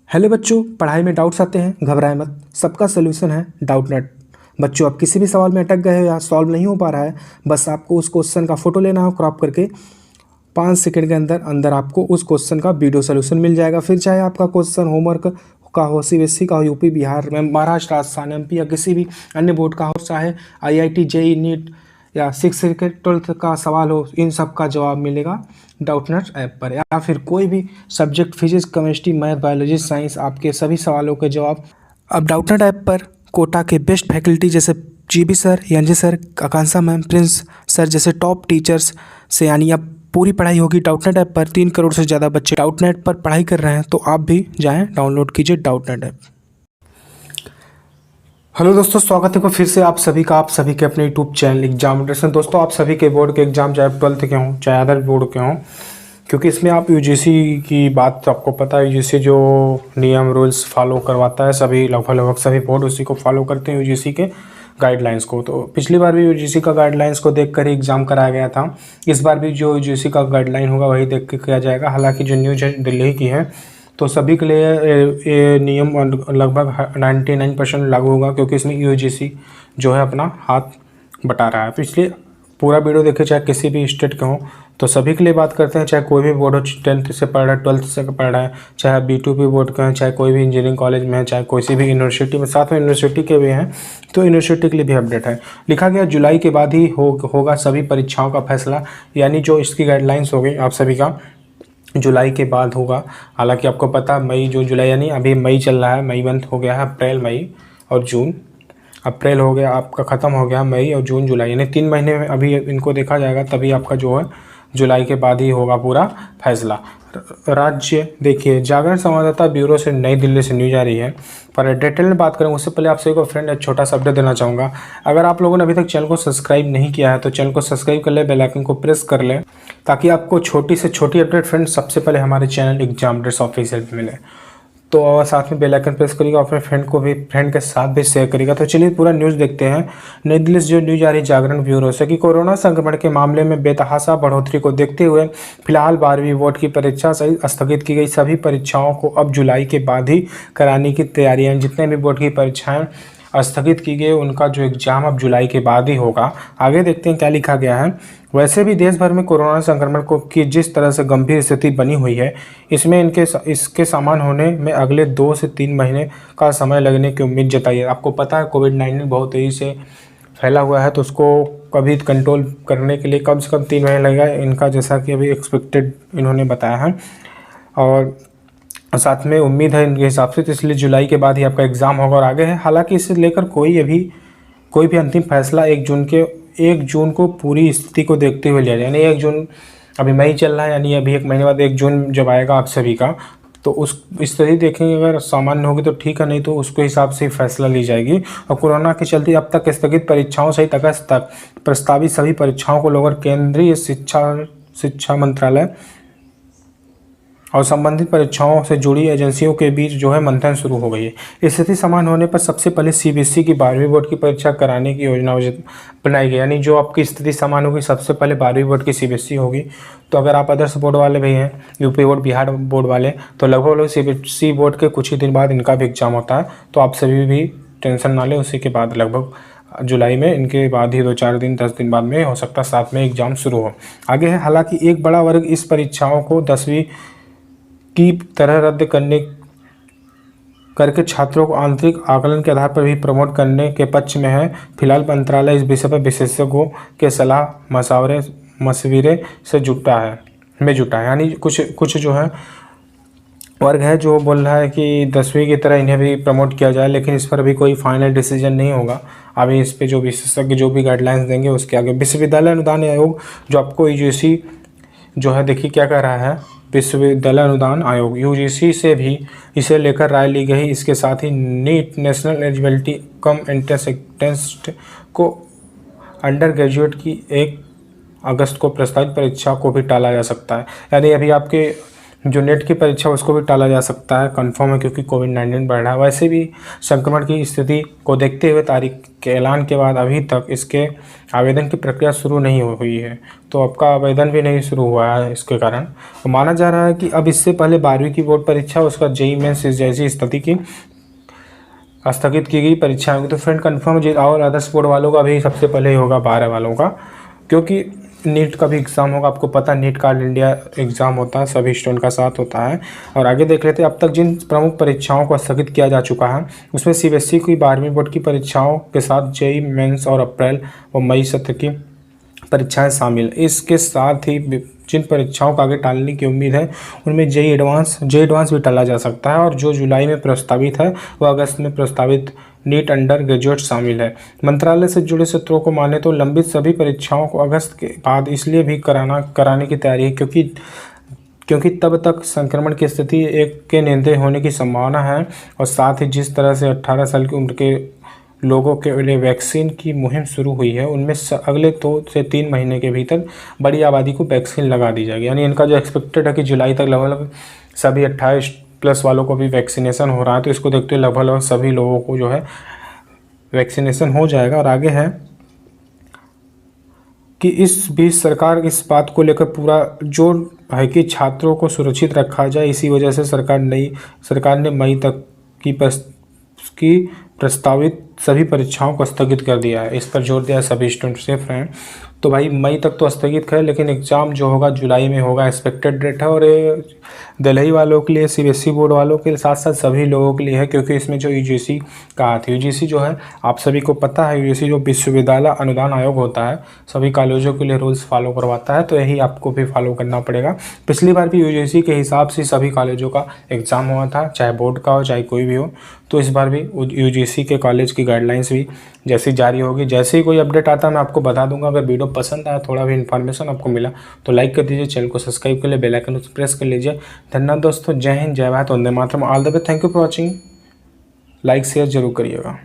Hello बच्चों, पढ़ाई में डाउट्स आते हैं, घबराएं मत। सबका सलूशन है डाउटनेट। बच्चों, आप किसी भी सवाल में अटक गए हो या सॉल्व नहीं हो पा रहा है, बस आपको उस क्वेश्चन का फोटो लेना हो क्रॉप करके। 5 सेकंड के अंदर अंदर आपको उस क्वेश्चन का वीडियो सोल्यूशन मिल जाएगा। फिर चाहे आपका क्वेश्चन होमवर्क का हो, सीबीएसई का हो, यूपी बिहार में, महाराष्ट्र, राजस्थान, एमपी या किसी भी अन्य बोर्ड का हो, चाहे आईआईटी, जेई, नीट या 6 से 12th का सवाल हो, इन सब का जवाब मिलेगा डाउटनेट ऐप पर। या फिर कोई भी subject, physics, chemistry, math, biology, science, आपके सभी सवालों के जवाब अब डाउटनेट ऐप पर कोटा के बेस्ट फैकल्टी जैसे जीबी सर, एनजी सर, आकांक्षा मैम, प्रिंस सर जैसे टॉप टीचर्स से, यानी अब पूरी पढ़ाई होगी डाउटनेट ऐप पर। 3 करोड़ से ज़्यादा बच्चे डाउटनेट पर पढ़ाई कर रहे हैं, तो आप भी जाएं, डाउनलोड कीजिए डाउटनेट ऐप। हेलो दोस्तों, स्वागत है फिर से आप सभी का, आप सभी के अपने यूट्यूब चैनल एग्जामिनेशन में। दोस्तों, आप सभी के बोर्ड के एग्जाम, चाहे 12th के हों चाहे अदर बोर्ड के हों, क्योंकि इसमें आप यूजीसी की बात तो आपको पता है, यूजीसी जो नियम रूल्स फॉलो करवाता है, सभी लगभग सभी बोर्ड उसी को फॉलो करते हैं, यूजीसी के गाइडलाइंस को। तो पिछली बार भी यूजीसी का गाइडलाइंस को देखकर ही एग्ज़ाम कराया गया था। इस बार भी जो यूजीसी का गाइडलाइन होगा वही देख के किया जाएगा। हालांकि जो न्यूज है दिल्ली की है, तो सभी के लिए ये नियम लगभग 99% लागू होगा, क्योंकि इसमें यूजीसी जो है अपना हाथ बटा रहा है। तो इसलिए पूरा वीडियो देखें, चाहे किसी भी स्टेट के हों, तो सभी के लिए बात करते हैं। चाहे कोई भी बोर्ड हो, 10th से पढ़ रहा है, 12th से पढ़ रहा है, चाहे B2P बोर्ड के हैं, चाहे कोई भी इंजीनियरिंग कॉलेज में है, चाहे कोई सी भी यूनिवर्सिटी में, साथ में यूनिवर्सिटी के भी हैं, तो यूनिवर्सिटी के लिए भी अपडेट है। लिखा गया जुलाई के बाद ही होगा सभी परीक्षाओं का फैसला, यानी जो इसकी गाइडलाइंस हो गई आप सभी का जुलाई के बाद होगा। हालांकि आपको पता, मई जो जुलाई, यानी अभी मई चल रहा है, मई मंथ हो गया है, अप्रैल, मई और जून। अप्रैल हो गया आपका, ख़त्म हो गया मई, और जून जुलाई, यानी 3 महीने में अभी इनको देखा जाएगा, तभी आपका जो है जुलाई के बाद ही होगा पूरा फैसला। राज्य देखिए, जागरण संवाददाता ब्यूरो से नई दिल्ली से न्यूज आ रही है। पर डिटेल में बात करें उससे पहले आप सभी को फ्रेंड एक छोटा सा अपडेट देना चाहूँगा। अगर आप लोगों ने अभी तक चैनल को सब्सक्राइब नहीं किया है, तो चैनल को सब्सक्राइब कर ले, बेल आइकन को प्रेस कर ले, ताकि आपको छोटी से छोटी अपडेट फ्रेंड सबसे पहले हमारे चैनल एग्जामिनर्स ऑफिशियल पे मिले। तो और साथ में बेल आइकन प्रेस करिएगा, अपने फ्रेंड के साथ भी शेयर करिएगा। तो चलिए पूरा न्यूज़ देखते हैं। नई दिल्ली से जो न्यूज़ आ रही है जागरण ब्यूरो से, कि कोरोना संक्रमण के मामले में बेतहाशा बढ़ोतरी को देखते हुए फिलहाल 12वीं बोर्ड की परीक्षा स्थगित की गई। सभी परीक्षाओं को अब जुलाई के बाद ही कराने की तैयारियां, जितने भी बोर्ड की परीक्षाएं स्थगित की गई उनका जो एग्ज़ाम अब जुलाई के बाद ही होगा। आगे देखते हैं क्या लिखा गया है। वैसे भी देश भर में कोरोना संक्रमण को की जिस तरह से गंभीर स्थिति बनी हुई है, इसमें इसके सामान होने में अगले 2 से 3 महीने का समय लगने की उम्मीद जताई है। आपको पता है कोविड-19 बहुत तेज़ी से फैला हुआ है, तो उसको कभी कंट्रोल करने के लिए कम से कम 3 महीने लगेगा इनका, जैसा कि अभी एक्सपेक्टेड इन्होंने बताया है। और साथ में उम्मीद है इनके हिसाब से, तो इसलिए जुलाई के बाद ही आपका एग्ज़ाम होगा और आगे है। हालांकि इससे लेकर कोई भी अंतिम फैसला 1 जून को पूरी स्थिति को देखते हुए लिया जाए, यानी 1 जून, अभी मई चल रहा है, यानी अभी 1 महीने बाद 1 जून जब आएगा आप सभी का, तो उस स्थिति देखेंगे, अगर सामान्य होगी तो ठीक है, नहीं तो उसके हिसाब से फैसला ली जाएगी। और कोरोना के चलते अब तक स्थगित परीक्षाओं सहित अगस्त तक प्रस्तावित सभी परीक्षाओं को लेकर केंद्रीय शिक्षा मंत्रालय और संबंधित परीक्षाओं से जुड़ी एजेंसियों के बीच जो है मंथन शुरू हो गई है। स्थिति समान होने पर सबसे पहले सीबीएसई की 12वीं बोर्ड की परीक्षा कराने की योजना बनाई गई, यानी जो आपकी स्थिति समान होगी सबसे पहले 12वीं बोर्ड की सीबीएसई होगी। तो अगर आप अदर्स बोर्ड वाले भी हैं, यूपी बोर्ड, बिहार बोर्ड वाले, तो लगभग सीबीएसई बोर्ड के कुछ ही दिन बाद इनका भी एग्जाम होता है। तो आप सभी भी टेंशन ना लें, उसी के बाद लगभग जुलाई में, इनके बाद ही 2-4 दिन 10 दिन बाद में हो सकता है साथ में एग्जाम शुरू हो। आगे है, हालांकि एक बड़ा वर्ग इस परीक्षाओं को 10वीं की तरह रद्द करके छात्रों को आंतरिक आकलन के आधार पर भी प्रमोट करने के पक्ष में है। फिलहाल मंत्रालय इस विषय पर विशेषज्ञों के सलाह मशविरे से जुटा है, यानी कुछ जो है वर्ग है जो बोल रहा है कि 10वीं की तरह इन्हें भी प्रमोट किया जाए, लेकिन इस पर अभी कोई फाइनल डिसीजन नहीं होगा। अभी इस पे जो विशेषज्ञ जो भी गाइडलाइंस देंगे उसके आगे। विश्वविद्यालय अनुदान आयोग जो आपको यूजीसी जो है, देखिए क्या कह रहा है, विश्वविद्यालय अनुदान आयोग यूजीसी से भी इसे लेकर राय ली गई। इसके साथ ही NEET, national eligibility cum entrance test को अंडर ग्रेजुएट की 1 अगस्त को प्रस्तावित परीक्षा को भी टाला जा सकता है। यानी अभी आपके जो नेट की परीक्षा उसको भी टाला जा सकता है, कंफर्म है, क्योंकि कोविड-19 बढ़ रहा है। वैसे भी संक्रमण की स्थिति को देखते हुए तारीख के ऐलान के बाद अभी तक इसके आवेदन की प्रक्रिया शुरू नहीं हुई है, तो आपका आवेदन भी नहीं शुरू हुआ है। इसके कारण तो माना जा रहा है कि अब इससे पहले 12वीं की बोर्ड परीक्षा, उसका जेईई मेंस जैसी स्थिति की स्थगित की गई परीक्षा होगी। तो फ्रेंड कंफर्म जी, और अदर्स बोर्ड वालों का भी सबसे पहले ही होगा 12 वालों का, क्योंकि नीट का भी एग्ज़ाम होगा। आपको पता है नीट का ऑल इंडिया एग्ज़ाम होता है, सभी स्टूडेंट का साथ होता है। और आगे देख लेते हैं अब तक जिन प्रमुख परीक्षाओं को स्थगित किया जा चुका है, उसमें सीबीएसई की 12वीं बोर्ड की परीक्षाओं के साथ जेईई मेंस और अप्रैल और मई सत्र की परीक्षाएं शामिल। इसके साथ ही जिन परीक्षाओं को आगे टालने की उम्मीद है उनमें जेईई एडवांस भी टाला जा सकता है, और जो जुलाई में प्रस्तावित है वह अगस्त में प्रस्तावित नीट अंडर ग्रेजुएट शामिल है। मंत्रालय से जुड़े सूत्रों को माने तो लंबित सभी परीक्षाओं को अगस्त के बाद इसलिए भी कराने की तैयारी है क्योंकि तब तक संक्रमण की स्थिति एक के नींदे होने की संभावना है, और साथ ही जिस तरह से 18 साल की उम्र के लोगों के लिए वैक्सीन की मुहिम शुरू हुई है, उनमें अगले 2 से 3 महीने के भीतर बड़ी आबादी को वैक्सीन लगा दी जाएगी। यानी इनका जो एक्सपेक्टेड है कि जुलाई तक लगभग सभी 28 प्लस वालों को भी वैक्सीनेशन हो रहा है, तो इसको देखते हुए लगभग सभी लोगों को जो है वैक्सीनेशन हो जाएगा। और आगे है कि इस बीच सरकार इस बात को लेकर पूरा जोर है कि छात्रों को सुरक्षित रखा जाए। इसी वजह से सरकार ने मई तक की प्रस्तावित सभी परीक्षाओं को स्थगित कर दिया है। इस पर जोर दिया है सभी स्टूडेंट से फ्रेंड। तो भाई मई तक तो स्थगित कर, लेकिन एग्ज़ाम जो होगा जुलाई में होगा, एक्सपेक्टेड डेट है। और ये दिल्ली वालों के लिए, सीबीएसई बोर्ड वालों के साथ साथ सभी लोगों के लिए है, क्योंकि इसमें जो यूजीसी कहा था, यूजीसी जो है आप सभी को पता है, यूजीसी जो विश्वविद्यालय अनुदान आयोग होता है, सभी कॉलेजों के लिए रूल्स फॉलो करवाता है, तो यही आपको भी फॉलो करना पड़ेगा। पिछली बार भी यूजीसी के हिसाब से सभी कॉलेजों का एग्ज़ाम हुआ था, चाहे बोर्ड का हो चाहे कोई भी हो। तो इस बार भी यूजीसी के कॉलेज की गाइडलाइंस भी जैसी जारी होगी, जैसे ही कोई अपडेट आता है मैं आपको बता दूंगा। अगर वीडियो पसंद आया, थोड़ा भी इन्फॉर्मेशन आपको मिला तो लाइक कर दीजिए, चैनल को सब्सक्राइब कर लिए, बेल आइकन प्रेस कर लीजिए। धन्यवाद दोस्तों, जय हिंद, जय भारत, वंदे मातरम, all the way, thank you for watching. Like share जरूर करिएगा।